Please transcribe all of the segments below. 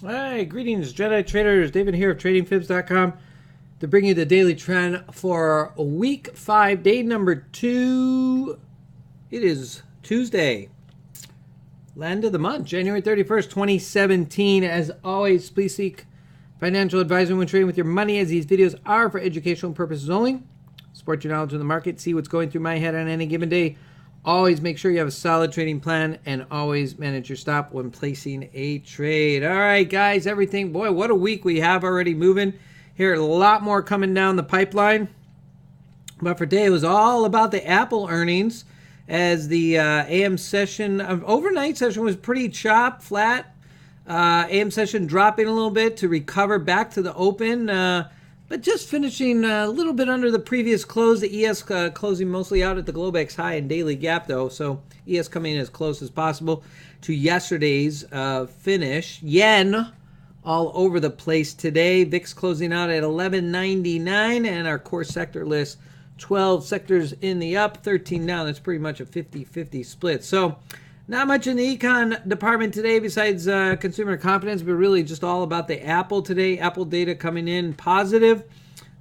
Hi, greetings, Jedi traders. David here of TradingFibs.com to bring you the daily trend for week 5, day number 2. It is Tuesday, end of the month, January 31st, 2017. As always, please seek financial advisor when trading with your money, as these videos are for educational purposes only. Support your knowledge of the market, see what's going through my head on any given day. Always make sure you have a solid trading plan and always manage your stop when placing a trade. All right, guys, everything. Boy, what a week we have already moving. Here, a lot more coming down the pipeline. But for today, it was all about the Apple earnings, as the AM session, overnight session was pretty flat. AM session dropping a little bit to recover back to the open. But just finishing a little bit under the previous close. The ES closing mostly out at the Globex high and daily gap, though. So ES coming in as close as possible to yesterday's finish. Yen all over the place today. VIX closing out at 11.99, and our core sector list, 12 sectors in the up, 13 down. That's pretty much a 50-50 split. So not much in the econ department today besides consumer confidence, but really just all about the Apple today. Apple data coming in positive.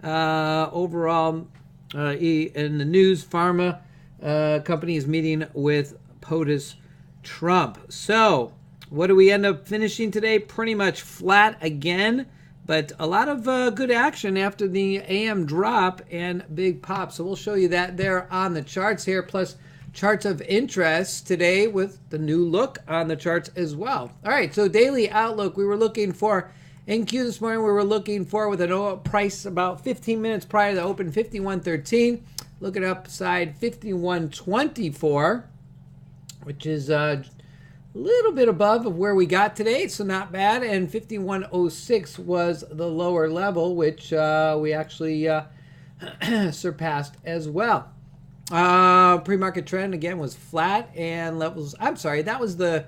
Overall, in the news, pharma company is meeting with POTUS Trump. So what do we end up finishing today? Pretty much flat again, but a lot of good action after the AM drop and big pop. So we'll show you that there on the charts here, plus charts of interest today with the new look on the charts as well. All right, so daily outlook, we were looking for NQ this morning. We were looking for with an oil price about 15 minutes prior to the open, 51.13. Look at upside 51.24, which is a little bit above of where we got today, so not bad. And 51.06 was the lower level, which we actually surpassed as well. Pre-market trend again was flat, and levels. I'm sorry, that was the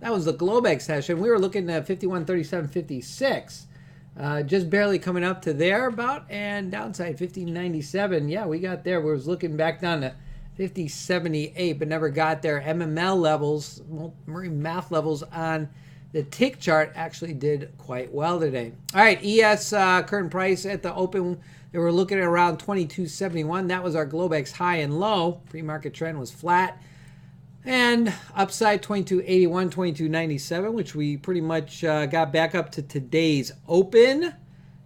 Globex session. We were looking at 51.37.56, just barely coming up to there about, and downside 50.97. Yeah, we got there. We was looking back down to 50.78, but never got there. MML levels, marine math levels on the tick chart actually did quite well today. All right, ES current price at the open, they were looking at around 22.71. That was our Globex high and low. Pre-market trend was flat. And upside 22.81, 22.97, which we pretty much got back up to today's open.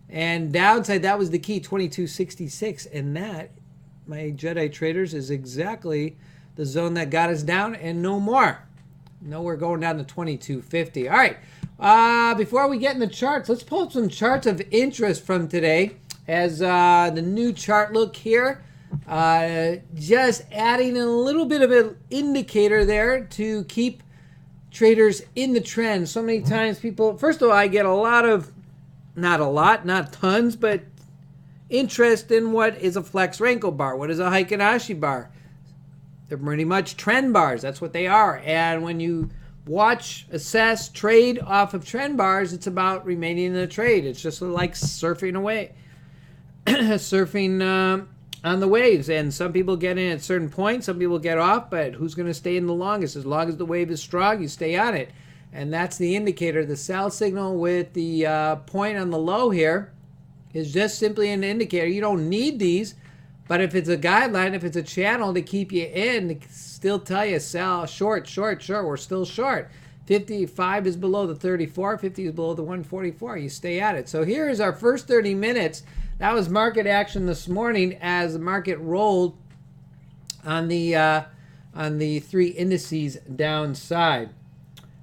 And downside, that was the key, 22.66. And that, my Jedi traders, is exactly the zone that got us down and no more. No, we're going down to 22.50. All right, before we get in the charts, let's pull up some charts of interest from today. As the new chart look here, just adding a little bit of an indicator there to keep traders in the trend. So many times people, first of all, I get not tons, but interest in what is a Flex Renko bar, what is a Heikin Ashi bar. They're pretty much trend bars. That's what they are. And when you watch, assess, trade off of trend bars, it's about remaining in the trade. It's just like surfing away. Surfing on the waves, and some people get in at certain points, some people get off, but who's going to stay in the longest? As long as the wave is strong, you stay on it, and that's the indicator. The sell signal with the point on the low here is just simply an indicator. You don't need these, but if it's a guideline, if it's a channel to keep you in, to still tell you sell, short, we're still short. 55 is below the 34, 50 is below the 144. You stay at it. So here is our first 30 minutes. That was market action this morning as the market rolled on the three indices downside.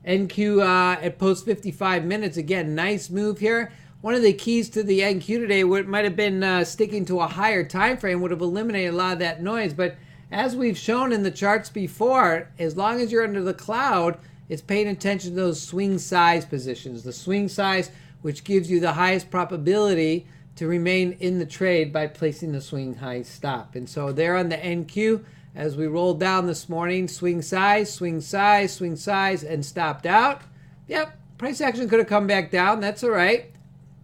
NQ at post 55 minutes. Again, nice move here. One of the keys to the NQ today might have been sticking to a higher time frame, would have eliminated a lot of that noise. But as we've shown in the charts before, as long as you're under the cloud, it's paying attention to those swing size positions. The swing size, which gives you the highest probability to remain in the trade by placing the swing high stop. And so there on the NQ, as we rolled down this morning, swing size, and stopped out. Yep, price action could have come back down. That's all right.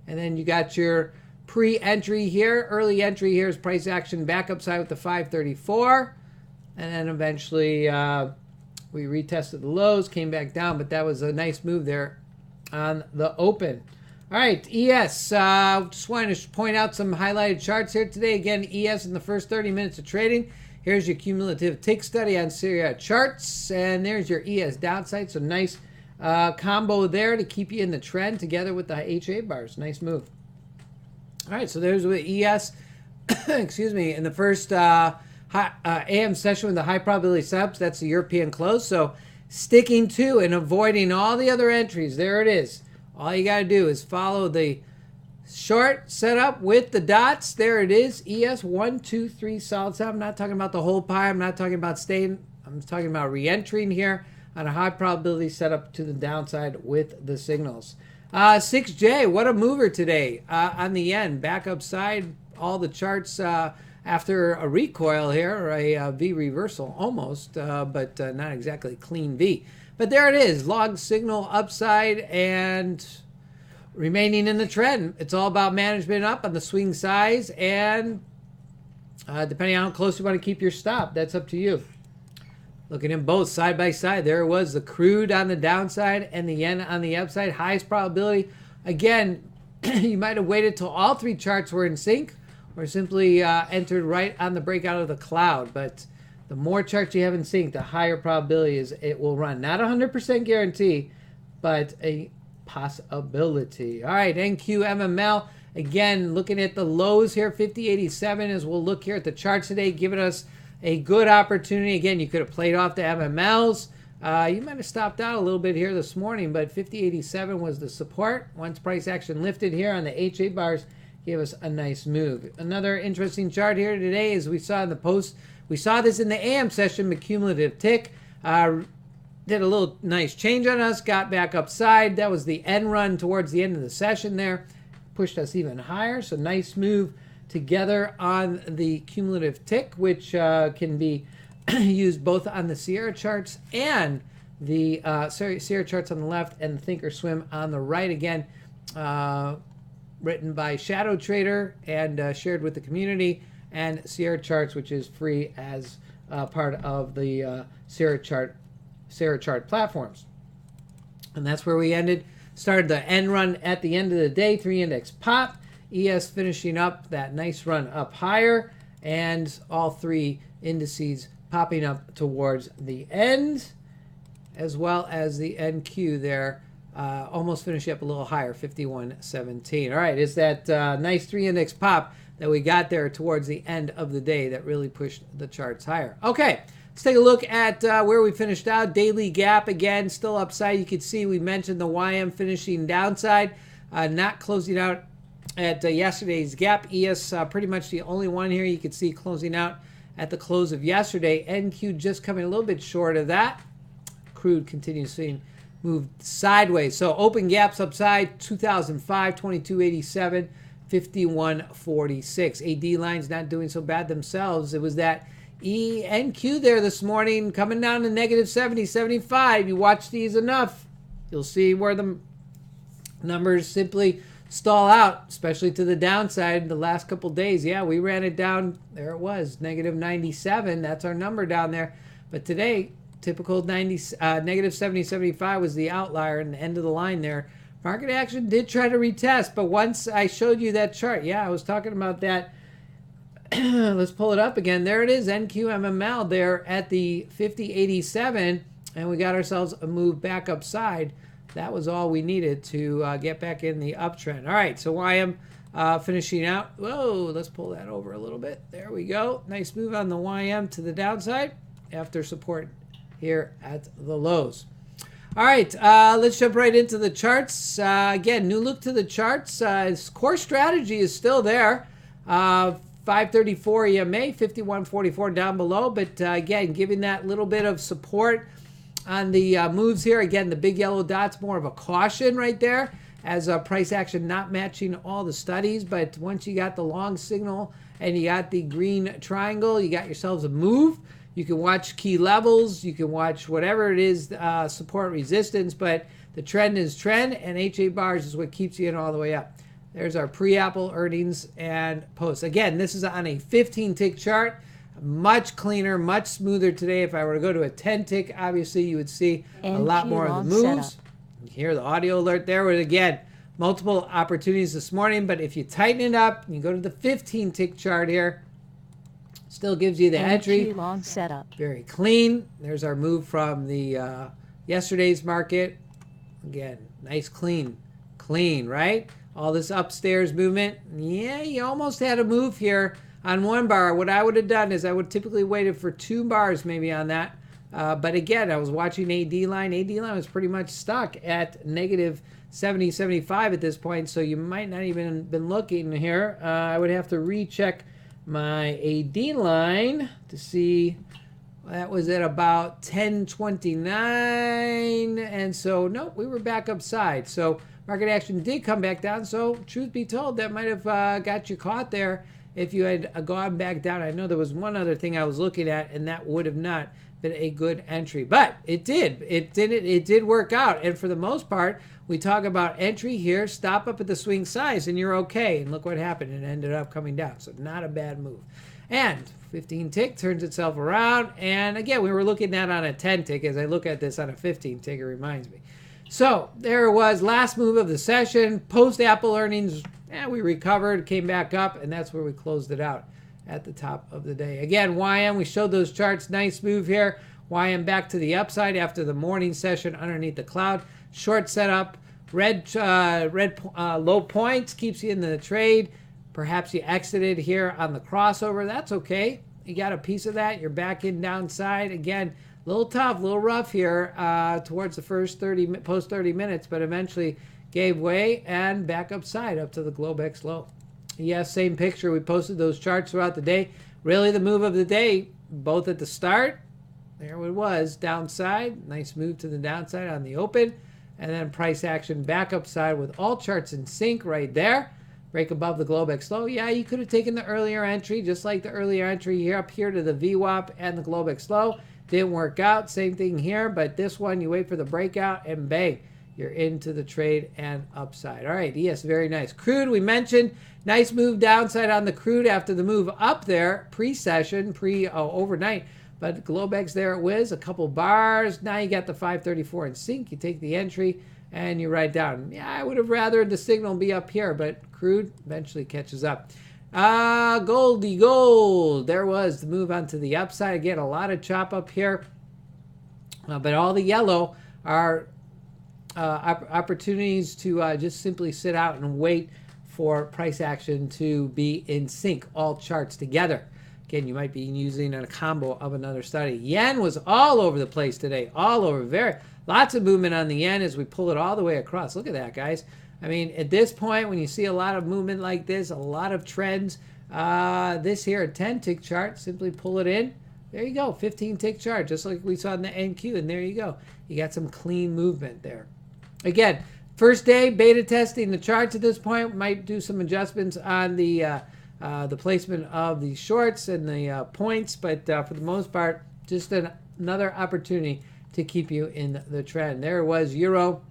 And then you got your pre-entry here. Early entry here is price action back upside with the 534. And then eventually we retested the lows, came back down, but that was a nice move there on the open. All right, ES. Just wanted to point out some highlighted charts here today. Again, ES in the first 30 minutes of trading. Here's your cumulative tick study on Syria charts, and there's your ES downside. So nice combo there to keep you in the trend together with the HA bars. Nice move. All right, so there's with ES. Excuse me, in the first AM session with the high probability subs. That's the European close. So sticking to and avoiding all the other entries. There it is. All you got to do is follow the short setup with the dots. There it is. ES 1, 2, 3 solid stop. I'm not talking about the whole pie. I'm not talking about staying. I'm talking about re-entering here on a high probability setup to the downside with the signals. 6J, what a mover today on the end. Back upside, all the charts after a recoil here, or a V reversal almost, but not exactly clean V. But there it is, log signal upside and remaining in the trend. It's all about management up on the swing size, and depending on how close you want to keep your stop, that's up to you. Looking at both side by side, there it was, the crude on the downside and the yen on the upside. Highest probability. Again, you might have waited till all three charts were in sync, or simply entered right on the breakout of the cloud. But the more charts you have in sync, the higher probability is it will run. Not 100% guarantee, but a possibility. All right, NQMML. Again, looking at the lows here, 50.87, as we'll look here at the charts today, giving us a good opportunity. Again, you could have played off the MMLs. You might have stopped out a little bit here this morning, but 50.87 was the support. Once price action lifted here on the HA bars, gave us a nice move. Another interesting chart here today, as we saw in the post. We saw this in the AM session, the cumulative tick. Did a little nice change on us, got back upside. That was the end run towards the end of the session there. Pushed us even higher, so nice move together on the cumulative tick, which can be used both on the Sierra charts and the Sierra charts on the left and the Thinkorswim on the right. Again, written by Shadow Trader and shared with the community, and Sierra charts, which is free as part of the Sierra chart platforms. And that's where we ended. Started the end run at the end of the day, 3 index pop. ES finishing up that nice run up higher, and all three indices popping up towards the end, as well as the NQ there, almost finishing up a little higher, 51.17. All right, it's that nice 3 index pop that we got there towards the end of the day that really pushed the charts higher. Okay, let's take a look at where we finished out. Daily gap again, still upside. You can see we mentioned the YM finishing downside, not closing out at yesterday's gap. ES pretty much the only one here you can see closing out at the close of yesterday. NQ just coming a little bit short of that. Crude continues to move sideways. So open gaps upside, 2005, 22.87, 51.46. AD lines not doing so bad themselves. It was that ENQ there this morning coming down to negative 70, 75. You watch these enough, you'll see where the numbers simply stall out, especially to the downside the last couple days. Yeah, we ran it down. There it was, negative 97. That's our number down there. But today, typical negative 70, 75 was the outlier and the end of the line there. Market action did try to retest, but once I showed you that chart, yeah, I was talking about that. Let's pull it up again. There it is, NQMML there at the 50.87, and we got ourselves a move back upside. That was all we needed to get back in the uptrend. All right, so YM finishing out. Whoa, let's pull that over a little bit. There we go. Nice move on the YM to the downside after support here at the lows. All right, let's jump right into the charts. Again, new look to the charts. Core strategy is still there. 534 EMA, 51.44 down below. But again, giving that little bit of support on the moves here. Again, the big yellow dot's more of a caution right there, as price action not matching all the studies. But once you got the long signal and you got the green triangle, you got yourselves a move. You can watch key levels. You can watch whatever it is, support, resistance. But the trend is trend, and HA bars is what keeps you in all the way up. There's our pre-Apple earnings and posts. Again, this is on a 15-tick chart. Much cleaner, much smoother today. If I were to go to a 10-tick, obviously you would see a lot more of the moves. You hear the audio alert there. But again, multiple opportunities this morning. But if you tighten it up, you go to the 15-tick chart here. Still gives you the entry. Long setup. Very clean. There's our move from the yesterday's market. Again, nice clean, right? All this upstairs movement. Yeah, you almost had a move here on one bar. What I would have done is I would typically waited for 2 bars maybe on that. But again, I was watching AD line. AD line was pretty much stuck at negative 70, 75 at this point. So you might not even been looking here. I would have to recheck my AD line to see. That was at about 10:29, and so nope, we were back upside. So market action did come back down. So truth be told, that might have got you caught there if you had gone back down. I know there was one other thing I was looking at, and that would have not been a good entry, but it did. It did work out, and for the most part, we talk about entry here, stop up at the swing size, and you're okay. And look what happened. It ended up coming down. So not a bad move. And 15 tick turns itself around. And again, we were looking at on a 10 tick. As I look at this on a 15 tick, it reminds me. So there was last move of the session. Post Apple earnings, we recovered, came back up, and that's where we closed it out at the top of the day. Again, YM, we showed those charts. Nice move here. YM back to the upside after the morning session underneath the cloud. Short setup, red low points, keeps you in the trade. Perhaps you exited here on the crossover. That's okay. You got a piece of that. You're back in downside. Again, a little tough, a little rough here towards the first post 30 minutes, but eventually gave way and back upside up to the Globex low. Yes, same picture. We posted those charts throughout the day. Really the move of the day, both at the start. There it was, downside. Nice move to the downside on the open. And then price action back upside with all charts in sync right there. Break above the Globex low. Yeah, you could have taken the earlier entry, just like the earlier entry here up here to the VWAP and the Globex low. Didn't work out. Same thing here, but this one, you wait for the breakout and bang, you're into the trade and upside. All right, yes, very nice. Crude, we mentioned. Nice move downside on the crude after the move up there, pre-session, overnight. But Globex there it was, a couple bars. Now you got the 534 in sync. You take the entry and you write down. Yeah, I would have rather the signal be up here, but crude eventually catches up. Goldie gold. There was the move onto the upside. Again, a lot of chop up here. But all the yellow are opportunities to just simply sit out and wait for price action to be in sync, all charts together. Again, you might be using a combo of another study. Yen was all over the place today, all over. Lots of movement on the yen as we pull it all the way across. Look at that, guys. I mean, at this point, when you see a lot of movement like this, a lot of trends, this here, a 10-tick chart, simply pull it in. There you go, 15-tick chart, just like we saw in the NQ, and there you go. You got some clean movement there. Again, first day, beta testing the charts at this point. Might do some adjustments on the placement of the shorts and the points, but for the most part, just another opportunity to keep you in the trend. There was Euro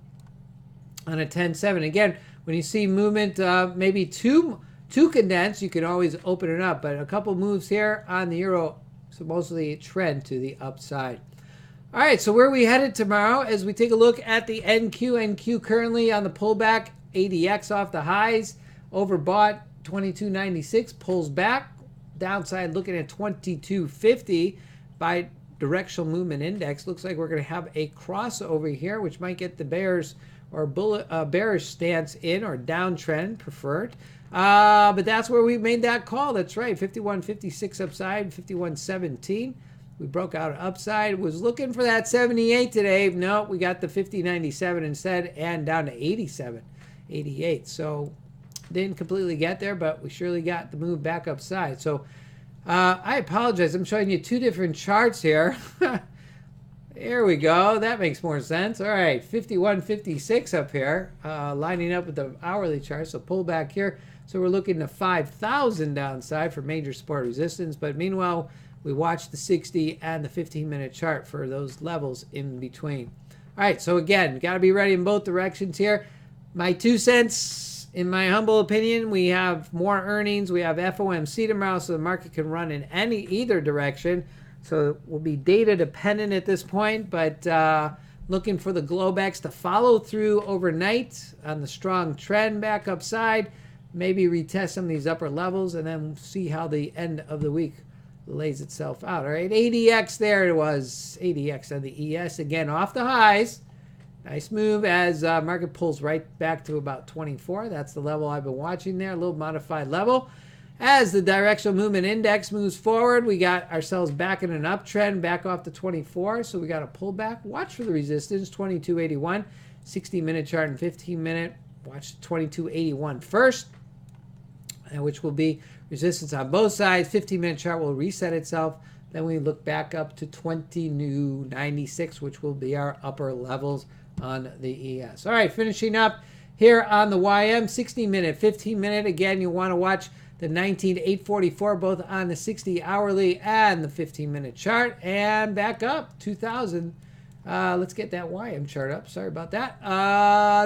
on a 10.7. Again, when you see movement, maybe too condensed, you can always open it up, but a couple moves here on the Euro, so mostly trend to the upside. All right, so where are we headed tomorrow as we take a look at the NQ. NQ currently on the pullback, ADX off the highs, overbought 22.96, pulls back, downside looking at 22.50 by directional movement index. Looks like we're going to have a crossover here, which might get the bears or bearish stance in, or downtrend preferred. But that's where we made that call. That's right, 51.56 upside, 51.17. We broke out upside. Was looking for that 78 today. No, we got the 50.97 instead, and down to 87.88. So didn't completely get there, but we surely got the move back upside. So I apologize. I'm showing you two different charts here. Here we go. That makes more sense. All right, 51.56 up here, lining up with the hourly chart. So pull back here. So we're looking to 5,000 downside for major support resistance. But meanwhile, we watch the 60 and the 15-minute chart for those levels in between. All right, so again, got to be ready in both directions here. My 2 cents, in my humble opinion, we have more earnings. We have FOMC tomorrow, so the market can run in either direction. So it will be data dependent at this point, but Looking for the Globex to follow through overnight on the strong trend back upside. Maybe retest some of these upper levels and then see how the end of the week lays itself out. All right, ADX, there it was. ADX on the ES, again, off the highs. Nice move as market pulls right back to about 24. That's the level I've been watching there, a little modified level. As the directional movement index moves forward, we got ourselves back in an uptrend, back off to 24. So we got a pullback. Watch for the resistance, 2281, 60-minute chart and 15-minute. Watch 2281 first, which will be resistance on both sides. 15-minute chart will reset itself. Then we look back up to 20.96, which will be our upper levels on the ES. All right, finishing up here on the YM, 60-minute, 15-minute. Again, you want to watch the 19.844, both on the 60 hourly and the 15-minute chart. And back up, 2,000. Let's get that YM chart up. Sorry about that.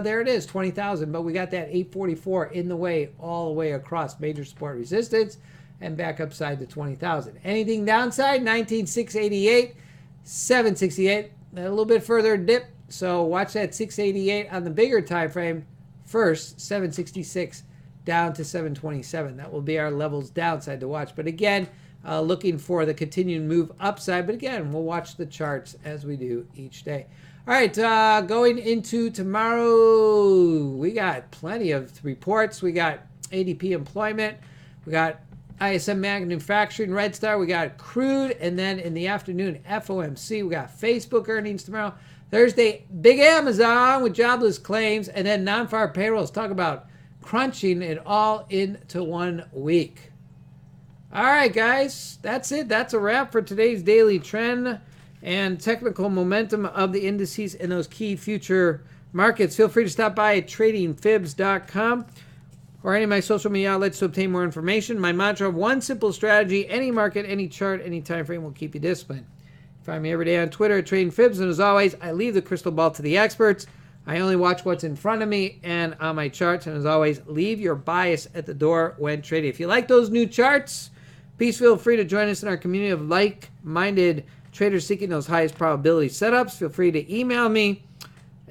There it is, 20,000. But we got that 844 in the way, all the way across major support resistance, and back upside to 20,000. Anything downside, 19,688, 768. A little bit further dip. So watch that 688 on the bigger time frame first, 766 down to 727. That will be our levels downside to watch. But again, looking for the continued move upside. But again, we'll watch the charts as we do each day. All right, going into tomorrow, we got plenty of reports. We got ADP employment. We got ISM manufacturing, Red Star. We got crude. And then in the afternoon, FOMC. We got Facebook earnings tomorrow. Thursday, big Amazon with jobless claims. And then non-farm payrolls. Talk about crunching it all into 1 week. All right, guys, that's it. That's a wrap for today's daily trend and technical momentum of the indices in those key future markets. Feel free to stop by at tradingfibs.com or any of my social media outlets to obtain more information. My mantra, one simple strategy, any market, any chart, any time frame will keep you disciplined. Find me every day on Twitter at Trading Fibs, and as always, I leave the crystal ball to the experts. I only watch what's in front of me and on my charts. And as always, leave your bias at the door when trading. If you like those new charts, please feel free to join us in our community of like-minded traders seeking those highest probability setups. Feel free to email me,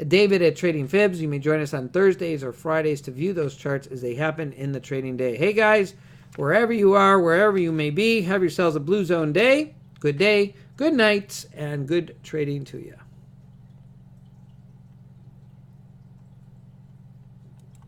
David at Trading Fibs. You may join us on Thursdays or Fridays to view those charts as they happen in the trading day. Hey, guys, wherever you are, wherever you may be, have yourselves a Blue Zone day, good good night, and good trading to you.